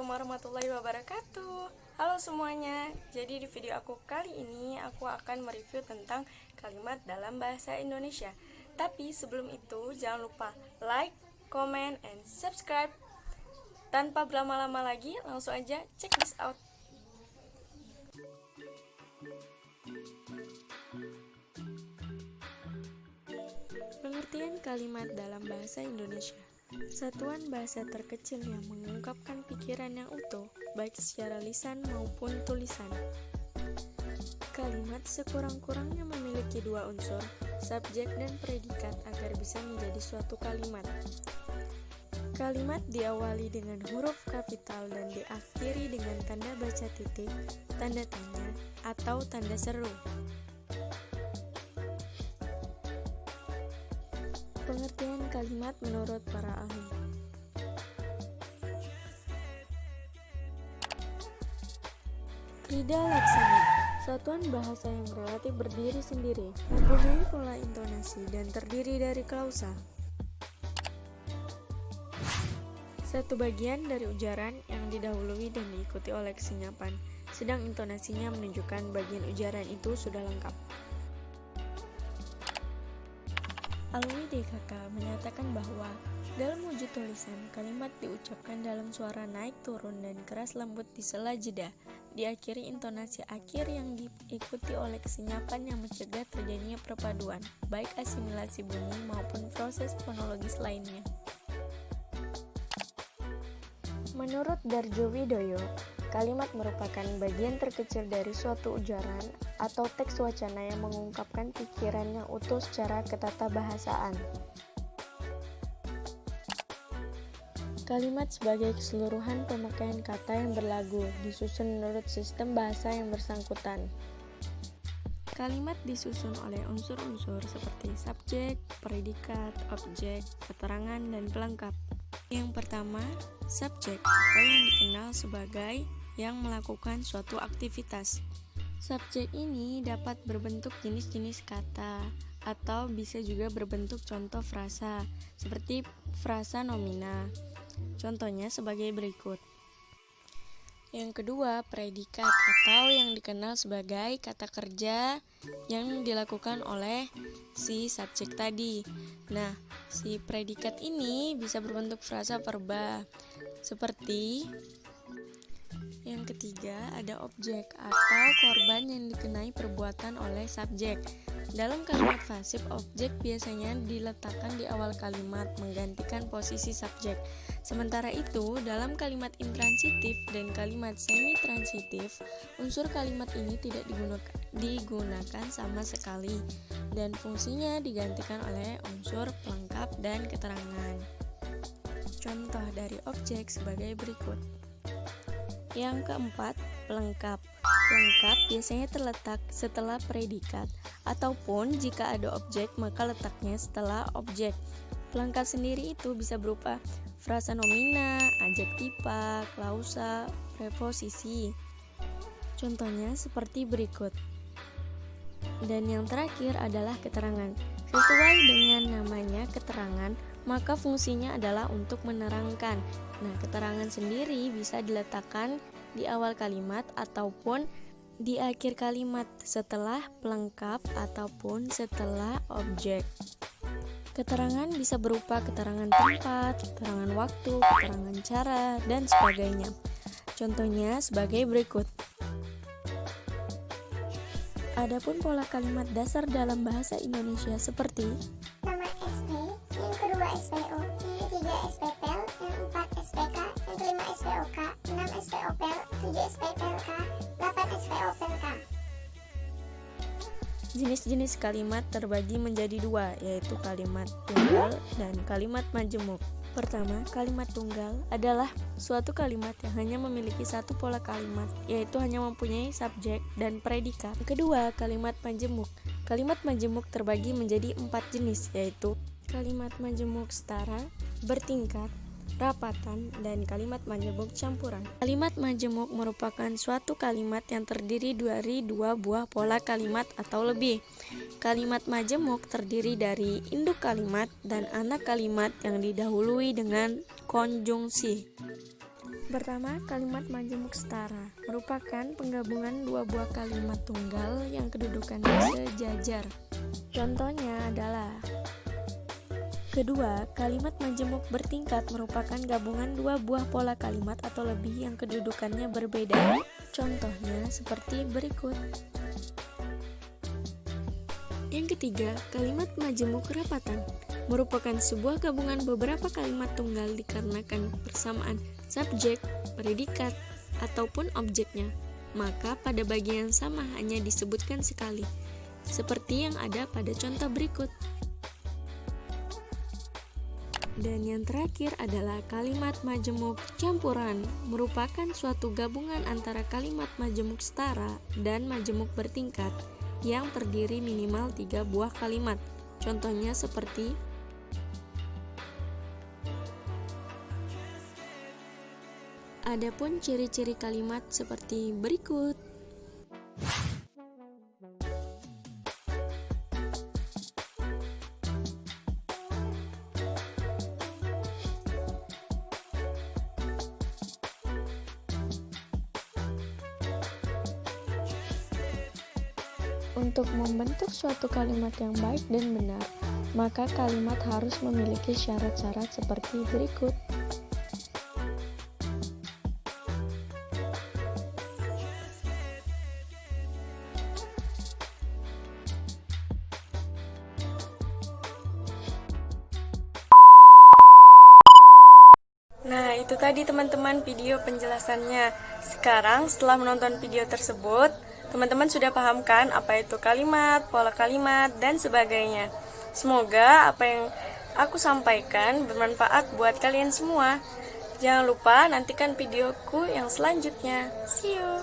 Assalamualaikum warahmatullahi wabarakatuh. Halo semuanya. Jadi di video aku kali ini aku akan mereview tentang kalimat dalam bahasa Indonesia. Tapi sebelum itu jangan lupa like, comment, and subscribe. Tanpa berlama-lama lagi, langsung aja check this out. Pengertian kalimat dalam bahasa Indonesia. Satuan bahasa terkecil yang mengungkapkan pikiran yang utuh, baik secara lisan maupun tulisan. Kalimat sekurang-kurangnya memiliki dua unsur, subjek dan predikat agar bisa menjadi suatu kalimat. Kalimat diawali dengan huruf kapital dan diakhiri dengan tanda baca titik, tanda tanya, atau tanda seru. Pengertian kalimat menurut para ahli. Krida Laksana, satuan bahasa yang relatif berdiri sendiri, mempunyai pola intonasi dan terdiri dari klausa. Satu bagian dari ujaran yang didahului dan diikuti oleh kesinyapan, sedang intonasinya menunjukkan bagian ujaran itu sudah lengkap. Alwi DKK menyatakan bahwa dalam wujud tulisan, kalimat diucapkan dalam suara naik turun dan keras lembut di sela jeda, diakhiri intonasi akhir yang diikuti oleh kesinyapan yang mencegah terjadinya perpaduan, baik asimilasi bunyi maupun proses fonologis lainnya. Menurut Darjo Widoyo, kalimat merupakan bagian terkecil dari suatu ujaran atau teks wacana yang mengungkapkan pikiran yang utuh secara ketatabahasaan. Kalimat sebagai keseluruhan pemakaian kata yang berlagu, disusun menurut sistem bahasa yang bersangkutan. Kalimat disusun oleh unsur-unsur seperti subjek, predikat, objek, keterangan, dan pelengkap. Yang pertama, subjek atau yang dikenal sebagai yang melakukan suatu aktivitas. Subjek ini dapat berbentuk jenis-jenis kata atau bisa juga berbentuk contoh frasa seperti frasa nomina. Contohnya sebagai berikut. Yang kedua, predikat atau yang dikenal sebagai kata kerja yang dilakukan oleh si subjek tadi. Nah, si predikat ini bisa berbentuk frasa verba seperti. Yang ketiga, ada objek atau korban yang dikenai perbuatan oleh subjek. Dalam kalimat pasif, objek biasanya diletakkan di awal kalimat menggantikan posisi subjek. Sementara itu, dalam kalimat intransitif dan kalimat semi-transitif, unsur kalimat ini tidak digunakan sama sekali dan fungsinya digantikan oleh unsur pelengkap dan keterangan. Contoh dari objek sebagai berikut. Yang keempat, pelengkap. Pelengkap biasanya terletak setelah predikat, ataupun jika ada objek maka letaknya setelah objek. Pelengkap sendiri itu bisa berupa frasa nomina, adjektiva, klausa, preposisi. Contohnya seperti berikut. Dan yang terakhir adalah keterangan. Sesuai dengan namanya keterangan, maka fungsinya adalah untuk menerangkan. Nah, keterangan sendiri bisa diletakkan di awal kalimat ataupun di akhir kalimat setelah pelengkap ataupun setelah objek. Keterangan bisa berupa keterangan tempat, keterangan waktu, keterangan cara, dan sebagainya. Contohnya sebagai berikut. Adapun pola kalimat dasar dalam bahasa Indonesia seperti Nama SP, yang kedua SPO, yang ketiga SPPL, yang empat SPK, yang kelima SPOK, 6 SPOPL, 7 SPPLK, 8 SPOPLK. jenis-jenis kalimat terbagi menjadi dua, yaitu kalimat tunggal dan kalimat majemuk. Pertama, kalimat tunggal adalah suatu kalimat yang hanya memiliki satu pola kalimat, yaitu hanya mempunyai subjek dan predikat. Kedua, kalimat majemuk. Kalimat majemuk terbagi menjadi 4 jenis, yaitu kalimat majemuk setara, bertingkat, rapatan, dan kalimat majemuk campuran. Kalimat majemuk merupakan suatu kalimat yang terdiri dari dua buah pola kalimat atau lebih. Kalimat majemuk terdiri dari induk kalimat dan anak kalimat yang didahului dengan konjungsi. Pertama, kalimat majemuk setara merupakan penggabungan dua buah kalimat tunggal yang kedudukannya sejajar. Contohnya adalah: kedua, kalimat majemuk bertingkat merupakan gabungan dua buah pola kalimat atau lebih yang kedudukannya berbeda. Contohnya seperti berikut. Yang ketiga, kalimat majemuk rapatan merupakan sebuah gabungan beberapa kalimat tunggal dikarenakan persamaan subjek, predikat, ataupun objeknya. Maka pada bagian sama hanya disebutkan sekali, seperti yang ada pada contoh berikut. Dan yang terakhir adalah kalimat majemuk campuran, merupakan suatu gabungan antara kalimat majemuk setara dan majemuk bertingkat yang terdiri minimal 3 buah kalimat. Contohnya seperti: adapun ciri-ciri kalimat seperti berikut. Untuk membentuk suatu kalimat yang baik dan benar, maka kalimat harus memiliki syarat-syarat seperti berikut. Nah, itu tadi teman-teman video penjelasannya. Sekarang setelah menonton video tersebut, teman-teman sudah paham kan apa itu kalimat, pola kalimat, dan sebagainya. Semoga apa yang aku sampaikan bermanfaat buat kalian semua. Jangan lupa nantikan videoku yang selanjutnya. See you!